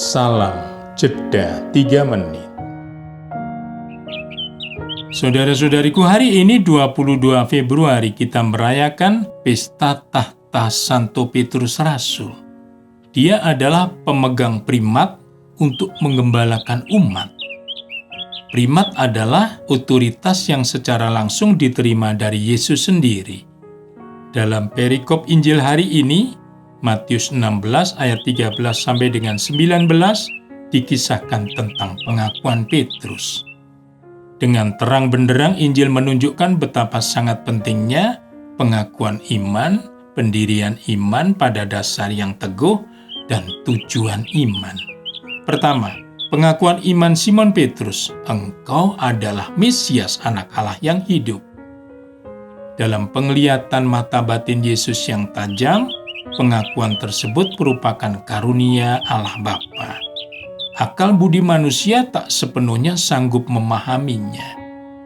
Salam Jeda 3 menit. Saudara-saudariku, hari ini 22 Februari kita merayakan Pesta Tahta Santo Petrus Rasul. Dia adalah pemegang primat untuk menggembalakan umat. Primat adalah otoritas yang secara langsung diterima dari Yesus sendiri. Dalam perikop Injil hari ini, Matius 16 ayat 13 sampai dengan 19 dikisahkan tentang pengakuan Petrus. Dengan terang benderang Injil menunjukkan betapa sangat pentingnya pengakuan iman, pendirian iman pada dasar yang teguh, dan tujuan iman. Pertama, pengakuan iman Simon Petrus, engkau adalah Mesias anak Allah yang hidup. Dalam penglihatan mata batin Yesus yang tajam, pengakuan tersebut merupakan karunia Allah Bapa. Akal budi manusia tak sepenuhnya sanggup memahaminya.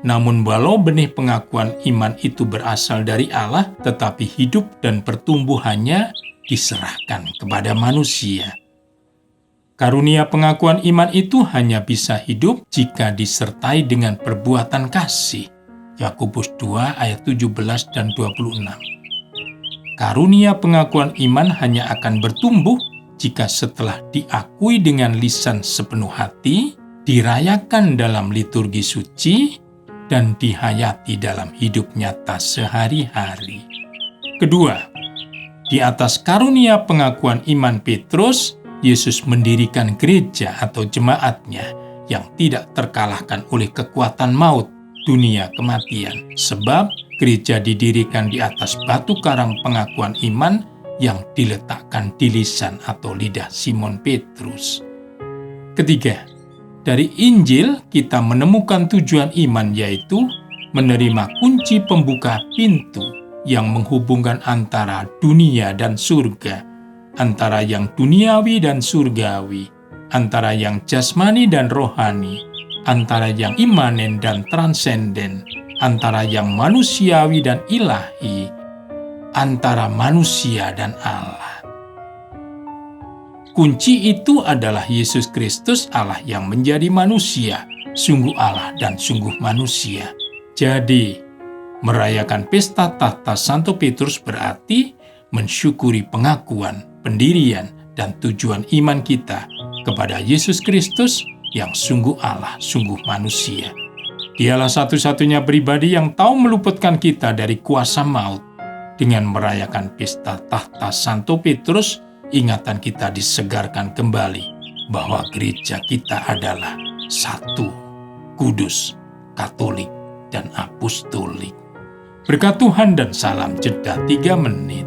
Namun walau benih pengakuan iman itu berasal dari Allah, tetapi hidup dan pertumbuhannya diserahkan kepada manusia. Karunia pengakuan iman itu hanya bisa hidup jika disertai dengan perbuatan kasih. Yakobus 2 ayat 17 dan 26. Karunia pengakuan iman hanya akan bertumbuh jika setelah diakui dengan lisan sepenuh hati, dirayakan dalam liturgi suci, dan dihayati dalam hidup nyata sehari-hari. Kedua, di atas karunia pengakuan iman Petrus, Yesus mendirikan gereja atau jemaatnya yang tidak terkalahkan oleh kekuatan maut, dunia kematian, sebab gereja didirikan di atas batu karang pengakuan iman yang diletakkan di lisan atau lidah Simon Petrus. Ketiga, dari Injil kita menemukan tujuan iman, yaitu menerima kunci pembuka pintu yang menghubungkan antara dunia dan surga, antara yang duniawi dan surgawi, antara yang jasmani dan rohani, antara yang imanen dan transenden, antara yang manusiawi dan ilahi, antara manusia dan Allah. Kunci itu adalah Yesus Kristus, Allah yang menjadi manusia, sungguh Allah dan sungguh manusia. Jadi, merayakan Pesta Tahta Santo Petrus berarti mensyukuri pengakuan, pendirian, dan tujuan iman kita kepada Yesus Kristus yang sungguh Allah, sungguh manusia. Dialah satu-satunya pribadi yang tahu meluputkan kita dari kuasa maut. Dengan merayakan Pesta Tahta Santo Petrus, ingatan kita disegarkan kembali bahwa gereja kita adalah satu, kudus, katolik, dan apostolik. Berkat Tuhan dan salam jeda 3 menit.